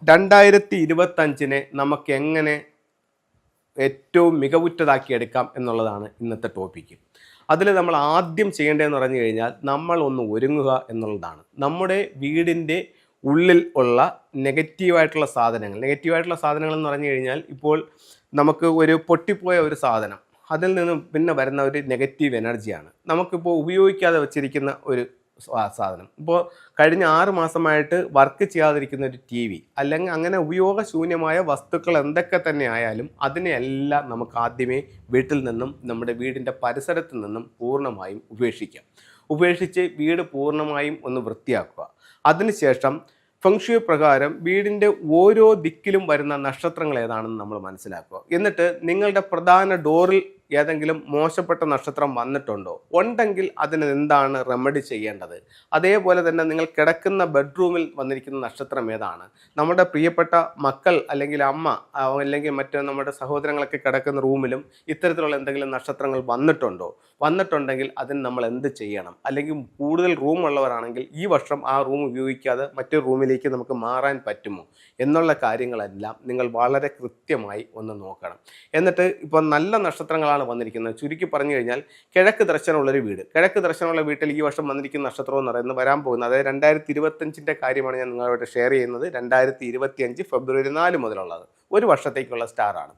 2025 നമുക്ക് എങ്ങനെ ഏറ്റവും മികവുറ്റതാക്കി എടുക്കാം എന്നുള്ളതാണ് ഇന്നത്തെ ടോപ്പിക്ക്. അതിൽ നമ്മൾ ആദ്യം ചെയ്യേണ്ടതെന്ന് പറഞ്ഞു കഴിഞ്ഞാൽ നമ്മൾ ഒന്ന് ഒരുങ്ങുക എന്നുള്ളതാണ്. നമ്മുടെ വീടിൻ്റെ ഉള്ളിൽ ഉള്ള നെഗറ്റീവായിട്ടുള്ള സാധനങ്ങൾ എന്ന് പറഞ്ഞു കഴിഞ്ഞാൽ ഇപ്പോൾ നമുക്ക് ഒരു പൊട്ടിപ്പോയ ഒരു സാധനം, അതിൽ നിന്നും പിന്നെ വരുന്ന ഒരു നെഗറ്റീവ് എനർജിയാണ്. നമുക്കിപ്പോൾ ഉപയോഗിക്കാതെ വച്ചിരിക്കുന്ന ഒരു സാധനം, ഇപ്പോൾ കഴിഞ്ഞ 6 മാസമായിട്ട് വർക്ക് ചെയ്യാതിരിക്കുന്ന ഒരു TV, അല്ലെങ്കിൽ അങ്ങനെ ഉപയോഗശൂന്യമായ വസ്തുക്കൾ എന്തൊക്കെ തന്നെ ആയാലും അതിനെയെല്ലാം നമുക്ക് ആദ്യമേ വീട്ടിൽ നിന്നും നമ്മുടെ വീടിൻ്റെ പരിസരത്ത് നിന്നും പൂർണ്ണമായും ഉപേക്ഷിച്ച് വീട് പൂർണ്ണമായും ഒന്ന് വൃത്തിയാക്കുക. അതിനുശേഷം ഫെങ്ഷുയി പ്രകാരം വീടിൻ്റെ ഓരോ ദിക്കിലും വരുന്ന നക്ഷത്രങ്ങൾ ഏതാണെന്ന് നമ്മൾ മനസ്സിലാക്കുക. എന്നിട്ട് നിങ്ങളുടെ പ്രധാന ഡോറിൽ ഏതെങ്കിലും മോശപ്പെട്ട നക്ഷത്രം വന്നിട്ടുണ്ടോ, ഉണ്ടെങ്കിൽ അതിന് എന്താണ് റെമഡി ചെയ്യേണ്ടത്? അതേപോലെ തന്നെ നിങ്ങൾ കിടക്കുന്ന ബെഡ്റൂമിൽ വന്നിരിക്കുന്ന നക്ഷത്രം ഏതാണ്? നമ്മുടെ പ്രിയപ്പെട്ട മക്കൾ അല്ലെങ്കിൽ അമ്മ അല്ലെങ്കിൽ മറ്റ് നമ്മുടെ സഹോദരങ്ങളൊക്കെ കിടക്കുന്ന റൂമിലും ഇത്തരത്തിലുള്ള എന്തെങ്കിലും നക്ഷത്രങ്ങൾ വന്നിട്ടുണ്ടെങ്കിൽ അതിന് നമ്മൾ എന്ത് ചെയ്യണം? അല്ലെങ്കിൽ കൂടുതൽ റൂം ഉള്ളവരാണെങ്കിൽ ഈ വർഷം ആ റൂം ഉപയോഗിക്കാതെ മറ്റൊരു റൂമിലേക്ക് നമുക്ക് മാറാൻ പറ്റുമോ എന്നുള്ള കാര്യങ്ങളെല്ലാം നിങ്ങൾ വളരെ കൃത്യമായി ഒന്ന് നോക്കണം. എന്നിട്ട് ഇപ്പോൾ നല്ല നക്ഷത്രങ്ങളാണ് വന്നിരിക്കുന്നത്. ചുരുക്കി പറഞ്ഞു കഴിഞ്ഞാൽ കിഴക്ക് ദർശനമുള്ളൊരു വീട്, കിഴക്ക് ദർശനമുള്ള വീട്ടിൽ ഈ വർഷം വന്നിരിക്കുന്ന നക്ഷത്രം എന്ന് പറയുന്നത് വരാൻ പോകുന്നത്, അതായത് 2025 കാര്യമാണ് ഞാൻ നിങ്ങളോട് ഷെയർ ചെയ്യുന്നത്. 2025 ഫെബ്രുവരി 4 മുതലുള്ളത് ഒരു വർഷത്തേക്കുള്ള സ്റ്റാറാണ്.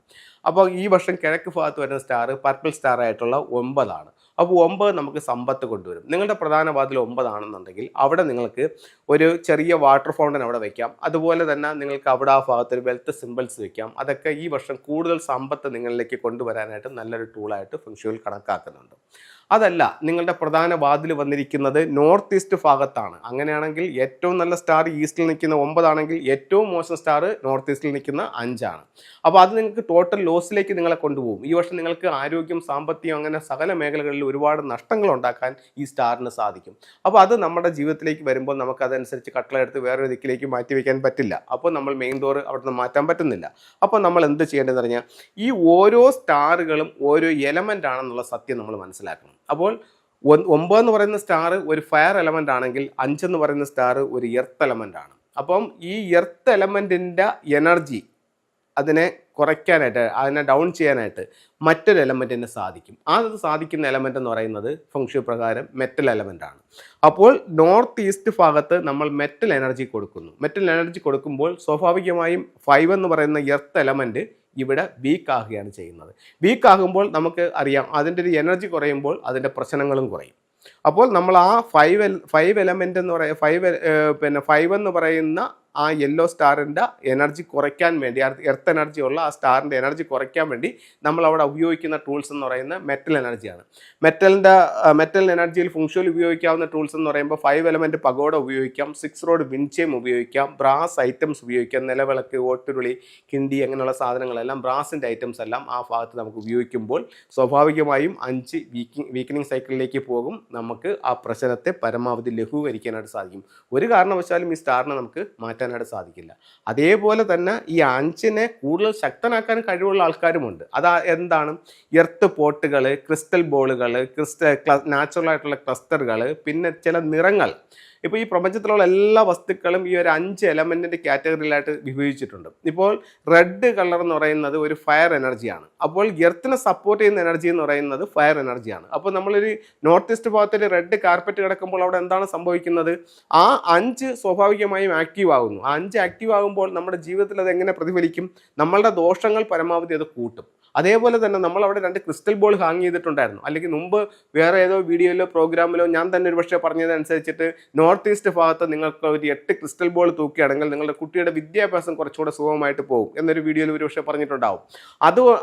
അപ്പോൾ ഈ വർഷം കിഴക്ക് ഭാഗത്ത് വരുന്ന സ്റ്റാർ പർപ്പിൾ സ്റ്റാർ ആയിട്ടുള്ള 9 ആണ്. അപ്പോൾ 9 നമുക്ക് സമ്പത്ത് കൊണ്ടുവരും. നിങ്ങളുടെ പ്രധാന വാതിൽ 9 ആണെന്നുണ്ടെങ്കിൽ അവിടെ നിങ്ങൾക്ക് ഒരു ചെറിയ വാട്ടർ ഫൗണ്ടൻ അവിടെ വയ്ക്കാം. അതുപോലെ തന്നെ നിങ്ങൾക്ക് അവിടെ ആ ഭാഗത്ത് ഒരു വെൽത്ത് സിമ്പിൾസ് വയ്ക്കാം. അതൊക്കെ ഈ വർഷം കൂടുതൽ സമ്പത്ത് നിങ്ങളിലേക്ക് കൊണ്ടുവരാനായിട്ട് നല്ലൊരു ടൂളായിട്ട് ഫെങ്ഷുയിൽ കണക്കാക്കുന്നുണ്ട്. അതല്ല, നിങ്ങളുടെ പ്രധാന വാതിൽ വന്നിരിക്കുന്നത് നോർത്ത് ഈസ്റ്റ് ഭാഗത്താണ്, അങ്ങനെയാണെങ്കിൽ ഏറ്റവും നല്ല സ്റ്റാർ ഈസ്റ്റിൽ നിൽക്കുന്ന 9 ആണെങ്കിൽ ഏറ്റവും മോശം സ്റ്റാർ നോർത്ത് ഈസ്റ്റിൽ നിൽക്കുന്ന 5 ആണ്. അപ്പോൾ അത് നിങ്ങൾക്ക് ടോട്ടൽ ലോസിലേക്ക് നിങ്ങളെ കൊണ്ടുപോകും. ഈ വർഷം നിങ്ങൾക്ക് ആരോഗ്യം, സാമ്പത്തികം, അങ്ങനെ സകല മേഖലകളിൽ ഒരുപാട് നഷ്ടങ്ങൾ ഉണ്ടാക്കാൻ ഈ സ്റ്റാറിന് സാധിക്കും. അപ്പോൾ അത് നമ്മുടെ ജീവിതത്തിലേക്ക് വരുമ്പോൾ നമുക്ക് അതനുസരിച്ച് കട്ടളെടുത്ത് വേറൊരു ദിക്കിലേക്ക് മാറ്റി വയ്ക്കാൻ പറ്റില്ല. അപ്പോൾ നമ്മൾ മെയിൻ ഡോർ അവിടുന്ന് മാറ്റാൻ പറ്റുന്നില്ല. അപ്പോൾ നമ്മൾ എന്ത് ചെയ്യേണ്ടതെന്ന് പറഞ്ഞാൽ ഈ ഓരോ സ്റ്റാറുകളും ഓരോ എലമെൻ്റ് ആണെന്നുള്ള സത്യം നമ്മൾ മനസ്സിലാക്കണം. അപ്പോൾ 9 എന്ന് പറയുന്ന സ്റ്റാർ ഒരു ഫയർ എലമെൻ്റ് ആണെങ്കിൽ 5 എന്ന് പറയുന്ന സ്റ്റാർ ഒരു എർത്ത് എലമെൻ്റ് ആണ്. അപ്പം ഈ എർത്ത് എലമെൻറ്റിൻ്റെ എനർജി അതിനെ കുറയ്ക്കാനായിട്ട്, അതിനെ ഡൗൺ ചെയ്യാനായിട്ട് മറ്റൊരു എലമെൻറ്റിന് സാധിക്കും. അത് സാധിക്കുന്ന എലമെൻ്റ് എന്ന് പറയുന്നത് ഫെങ്ഷുയി പ്രകാരം മെറ്റൽ എലമെൻ്റ് ആണ്. അപ്പോൾ നോർത്ത് ഈസ്റ്റ് ഭാഗത്ത് നമ്മൾ മെറ്റൽ എനർജി കൊടുക്കുമ്പോൾ സ്വാഭാവികമായും 5 എന്ന് പറയുന്ന എർത്ത് എലമെൻറ്റ് ഇവിടെ വീക്ക് ആകുകയാണ് ചെയ്യുന്നത്. വീക്ക് ആകുമ്പോൾ നമുക്ക് അറിയാം അതിൻ്റെ ഒരു എനർജി കുറയുമ്പോൾ അതിൻ്റെ പ്രശ്നങ്ങളും കുറയും. അപ്പോൾ നമ്മൾ ആ 5 എലമെൻ്റ് എന്ന് പറയുന്ന 5 എന്ന് പറയുന്ന ആ യെല്ലോ സ്റ്റാറിൻ്റെ എനർജി കുറയ്ക്കാൻ വേണ്ടി, എർത്ത് എനർജി ഉള്ള ആ സ്റ്റാറിൻ്റെ എനർജി കുറയ്ക്കാൻ വേണ്ടി നമ്മൾ അവിടെ ഉപയോഗിക്കുന്ന ടൂൾസ് എന്ന് പറയുന്നത് മെറ്റൽ എനർജിയാണ്. മെറ്റൽ എനർജിയിൽ ഫെങ്ഷുയിൽ ഉപയോഗിക്കാവുന്ന ടൂൾസ് എന്ന് പറയുമ്പോൾ 5 എലമെൻറ്റ് പഗോഡ ഉപയോഗിക്കാം, 6 റോഡ് വിൻചെയിം ഉപയോഗിക്കാം, ബ്രാസ് ഐറ്റംസ് ഉപയോഗിക്കാം, നിലവിളക്ക്, ഓട്ടുരുളി, കിണ്ടി അങ്ങനെയുള്ള സാധനങ്ങളെല്ലാം ബ്രാസിൻ്റെ ഐറ്റംസ് എല്ലാം ആ ഭാഗത്ത് നമുക്ക് ഉപയോഗിക്കുമ്പോൾ സ്വാഭാവികമായും 5 വീക്കനിങ് സൈക്കിളിലേക്ക് പോകും. നമുക്ക് ആ പ്രശ്നത്തെ പരമാവധി ലഘൂകരിക്കാനായിട്ട് സാധിക്കും. ഒരു കാരണവശാലും ഈ സ്റ്റാറിനെ നമുക്ക് മാറ്റാനായിട്ട് സാധിക്കില്ല. അതേപോലെ തന്നെ ഈ 5നെ കൂടുതൽ ശക്തനാക്കാൻ കഴിവുള്ള ആൾക്കാരുമുണ്ട്. എന്താണ്? എർത്ത് പോട്ടുകൾ, ക്രിസ്റ്റൽ ബോളുകൾ, നാച്ചുറൽ ആയിട്ടുള്ള ക്ലസ്റ്ററുകൾ, പിന്നെ ചില നിറങ്ങൾ. ഇപ്പോൾ ഈ പ്രപഞ്ചത്തിലുള്ള എല്ലാ വസ്തുക്കളും ഈ ഒരു 5 എലമെൻറ്റിൻ്റെ കാറ്റഗറിയിലായിട്ട് വിഭജിച്ചിട്ടുണ്ട്. ഇപ്പോൾ റെഡ് കളർ എന്ന് പറയുന്നത് ഒരു ഫയർ എനർജിയാണ്. അപ്പോൾ എർത്തിനെ സപ്പോർട്ട് ചെയ്യുന്ന എനർജി എന്ന് പറയുന്നത് ഫയർ എനർജിയാണ്. അപ്പോൾ നമ്മളൊരു നോർത്ത് ഈസ്റ്റ് ഭാഗത്തിൽ റെഡ് കാർപ്പറ്റ് കിടക്കുമ്പോൾ അവിടെ എന്താണ് സംഭവിക്കുന്നത്? ആ 5 സ്വാഭാവികമായും ആക്റ്റീവ് ആകുന്നു. ആ 5 ആക്റ്റീവ് ആകുമ്പോൾ നമ്മുടെ ജീവിതത്തിൽ അത് എങ്ങനെ പ്രതിഫലിക്കും? നമ്മളുടെ ദോഷങ്ങൾ പരമാവധി അത് കൂട്ടും. അതേപോലെ തന്നെ നമ്മൾ അവിടെ 2 ക്രിസ്റ്റൽ ബോൾ ഹാങ് ചെയ്തിട്ടുണ്ടായിരുന്നു. അല്ലെങ്കിൽ മുമ്പ് വേറെ ഏതോ വീഡിയോയിലോ പ്രോഗ്രാമിലോ ഞാൻ തന്നെ ഒരു പക്ഷേ പറഞ്ഞതനുസരിച്ചിട്ട് നോർത്ത് ഈസ്റ്റ് ഭാഗത്ത് നിങ്ങൾക്ക് ഒരു 8 ക്രിസ്റ്റൽ ബോൾ തൂക്കുകയാണെങ്കിൽ നിങ്ങളുടെ കുട്ടിയുടെ വിദ്യാഭ്യാസം കുറച്ചുകൂടെ സുഗമമായിട്ട് പോകും എന്നൊരു വീഡിയോയിൽ ഒരു പക്ഷേ പറഞ്ഞിട്ടുണ്ടാവും.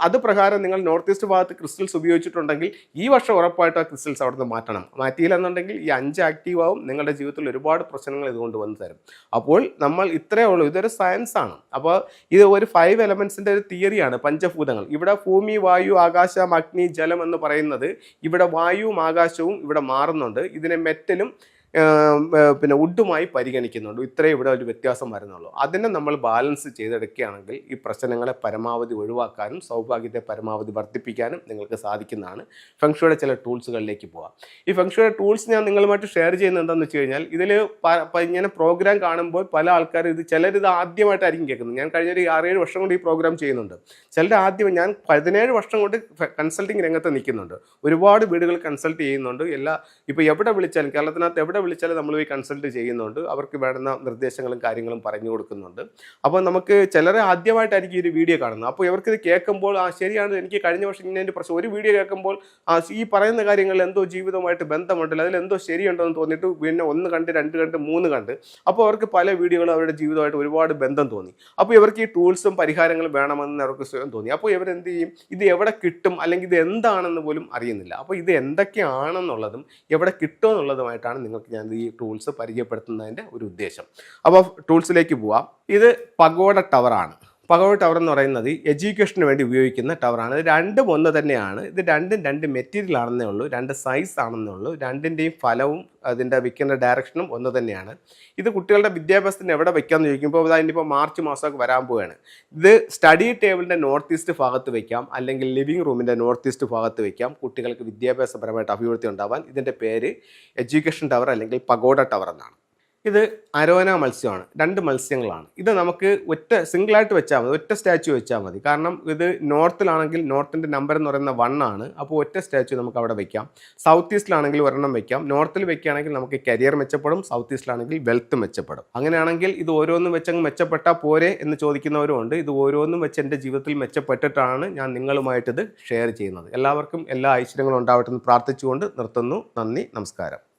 അത് പ്രകാരം നിങ്ങൾ നോർത്ത് ഈസ്റ്റ് ഭാഗത്ത് ക്രിസ്റ്റൽസ് ഉപയോഗിച്ചിട്ടുണ്ടെങ്കിൽ ഈ വർഷം ഉറപ്പായിട്ട് ആ ക്രിസ്റ്റൽസ് അവിടെ നിന്ന് മാറ്റണം. മാറ്റിയില്ലെന്നുണ്ടെങ്കിൽ ഈ 5 ആക്റ്റീവ് ആവും. നിങ്ങളുടെ ജീവിതത്തിൽ ഒരുപാട് പ്രശ്നങ്ങൾ ഇതുകൊണ്ട് വന്നു തരും. അപ്പോൾ നമ്മൾ ഇത്രയേ ഉള്ളൂ. ഇതൊരു സയൻസ് ആണ്. അപ്പോൾ ഇത് ഒരു 5 എലമെൻസിൻ്റെ ഒരു തിയറിയാണ്. പഞ്ചഭൂതങ്ങൾ, ഇവിടെ ഭൂമി, വായു, ആകാശം, അഗ്നി, ജലം എന്ന് പറയുന്നത് ഇവിടെ വായുവും ആകാശവും ഇവിടെ മാറുന്നുണ്ട്. ഇതിനെ മെറ്റലും പിന്നെ വുഡുമായി പരിഗണിക്കുന്നുണ്ട്. ഇത്രയും ഇവിടെ ഒരു വ്യത്യാസം വരുന്നുള്ളൂ. അതിനെ നമ്മൾ ബാലൻസ് ചെയ്തെടുക്കുകയാണെങ്കിൽ ഈ പ്രശ്നങ്ങളെ പരമാവധി ഒഴിവാക്കാനും സൗഭാഗ്യത്തെ പരമാവധി വർദ്ധിപ്പിക്കാനും നിങ്ങൾക്ക് സാധിക്കുന്നതാണ്. ഫെങ്ഷുയുടെ ചില ടൂൾസുകളിലേക്ക് പോകാം. ഈ ഫെങ്ഷുയുടെ ടൂൾസ് ഞാൻ നിങ്ങളുമായിട്ട് ഷെയർ ചെയ്യുന്നത് എന്താണെന്ന് വെച്ച് കഴിഞ്ഞാൽ, ഇതിൽ ഇങ്ങനെ പ്രോഗ്രാം കാണുമ്പോൾ പല ആൾക്കാരും ചിലരിത് ആദ്യമായിട്ടായിരിക്കും കേൾക്കുന്നത്. ഞാൻ കഴിഞ്ഞ ഒരു 6-7 വർഷം കൊണ്ട് ഈ പ്രോഗ്രാം ചെയ്യുന്നുണ്ട്. ചിലർ ആദ്യം, ഞാൻ 17 വർഷം കൊണ്ട് കൺസൾട്ടിങ് രംഗത്ത് നിൽക്കുന്നുണ്ട്. ഒരുപാട് വീടുകൾ കൺസൾട്ട് ചെയ്യുന്നുണ്ട്. ഇപ്പോൾ എവിടെ വിളിച്ചാലും, കേരളത്തിനകത്ത് എവിടെ വിളിച്ചാലും നമ്മൾ ഈ കൺസൾട്ട് ചെയ്യുന്നുണ്ട്. അവർക്ക് വേണ്ടുന്ന നിർദ്ദേശങ്ങളും കാര്യങ്ങളും പറഞ്ഞു കൊടുക്കുന്നുണ്ട്. അപ്പോൾ നമുക്ക് ചിലരെ ആദ്യമായിട്ടായിരിക്കും ഈ ഒരു വീഡിയോ കാണുന്നത്. അപ്പോൾ ഇവർക്കിത് കേൾക്കുമ്പോൾ ശരിയാണ്, എനിക്ക് കഴിഞ്ഞ വർഷം ഇങ്ങനെ പ്രശ്നം, ഒരു വീഡിയോ കേൾക്കുമ്പോൾ ഈ പറയുന്ന കാര്യങ്ങളിൽ എന്തോ ജീവിതമായിട്ട് ബന്ധമുണ്ടല്ലോ, അതിലെന്തോ ശരിയുണ്ടോ എന്ന് തോന്നിയിട്ട് പിന്നെ 1 കണ്ട് 2 കണ്ട് 3 കണ്ട്, അപ്പോൾ അവർക്ക് പല വീഡിയോകളും അവരുടെ ജീവിതമായിട്ട് ഒരുപാട് ബന്ധം തോന്നി. അപ്പോൾ ഇവർക്ക് ഈ ടൂൾസും പരിഹാരങ്ങളും വേണമെന്ന് അവർക്ക് സ്വയം തോന്നി. അപ്പോൾ ഇവരെന്ത് ചെയ്യും, ഇത് എവിടെ കിട്ടും അല്ലെങ്കിൽ ഇത് എന്താണെന്ന് പോലും അറിയുന്നില്ല. അപ്പോൾ ഇത് എന്തൊക്കെയാണെന്നുള്ളതും എവിടെ കിട്ടുമെന്നുള്ളതുമായിട്ടാണ് നിങ്ങൾക്ക് ഞാൻ ഈ ടൂൾസ് പരിചയപ്പെടുത്തുന്നതിൻ്റെ ഒരു ഉദ്ദേശം. അപ്പോൾ ടൂൾസിലേക്ക് പോവാം. ഇത് പഗോഡ ടവറാണ്. പഗോഡ ടവർ എന്ന് പറയുന്നത് എഡ്യൂക്കേഷന് വേണ്ടി ഉപയോഗിക്കുന്ന ടവറാണ്. ഇത് രണ്ടും ഒന്ന് തന്നെയാണ്. ഇത് രണ്ടും 2 മെറ്റീരിയൽ ആണെന്നേ ഉള്ളൂ, 2 സൈസ് ആണെന്നേ ഉള്ളൂ. രണ്ടിൻ്റെയും ഫലവും അതിൻ്റെ വിൽക്കുന്ന ഡയറക്ഷനും ഒന്ന് തന്നെയാണ്. ഇത് കുട്ടികളുടെ വിദ്യാഭ്യാസത്തിന് എവിടെ വയ്ക്കാമെന്ന് ചോദിക്കുമ്പോൾ അതിനിപ്പോൾ മാർച്ച് മാസമൊക്കെ വരാൻ പോവുകയാണ്. ഇത് സ്റ്റഡി ടേബിളിൻ്റെ നോർത്ത് ഈസ്റ്റ് ഭാഗത്ത് വയ്ക്കാം, അല്ലെങ്കിൽ ലിവിംഗ് റൂമിൻ്റെ നോർത്ത് ഈസ്റ്റ് ഭാഗത്ത് വയ്ക്കാം. കുട്ടികൾക്ക് വിദ്യാഭ്യാസപരമായിട്ട് അഭിവൃദ്ധി ഉണ്ടാവാൻ. ഇതിൻ്റെ പേര് എഡ്യൂക്കേഷൻ ടവർ അല്ലെങ്കിൽ പഗോഡ ടവർ എന്നാണ്. ഇത് അരോന മത്സ്യമാണ്. 2 മത്സ്യങ്ങളാണ്. ഇത് നമുക്ക് സിംഗിളായിട്ട് വെച്ചാൽ മതി, ഒറ്റ സ്റ്റാച്ചു വെച്ചാൽ മതി. കാരണം ഇത് നോർത്തിലാണെങ്കിൽ നോർത്തിൻ്റെ നമ്പർ എന്ന് പറയുന്ന 1 ആണ്. അപ്പോൾ ഒറ്റ സ്റ്റാച്ചു നമുക്ക് അവിടെ വെക്കാം. സൗത്ത് ഈസ്റ്റിലാണെങ്കിൽ ഒരെണ്ണം വെക്കാം. നോർത്തിൽ വെക്കുകയാണെങ്കിൽ നമുക്ക് കരിയർ മെച്ചപ്പെടും, സൗത്ത് ഈസ്റ്റിലാണെങ്കിൽ വെൽത്ത് മെച്ചപ്പെടും. അങ്ങനെയാണെങ്കിൽ ഇത് ഓരോന്നും വെച്ചങ്ങ് മെച്ചപ്പെട്ടാൽ പോരെ എന്ന് ചോദിക്കുന്നവരും ഉണ്ട്. ഇത് ഓരോന്നും വെച്ച് എൻ്റെ ജീവിതത്തിൽ മെച്ചപ്പെട്ടിട്ടാണ് ഞാൻ നിങ്ങളുമായിട്ടിത് ഷെയർ ചെയ്യുന്നത്. എല്ലാവർക്കും എല്ലാ ഐശ്വര്യങ്ങളും ഉണ്ടാവട്ടെ എന്ന് പ്രാർത്ഥിച്ചുകൊണ്ട് നിർത്തുന്നു. നന്ദി, നമസ്കാരം.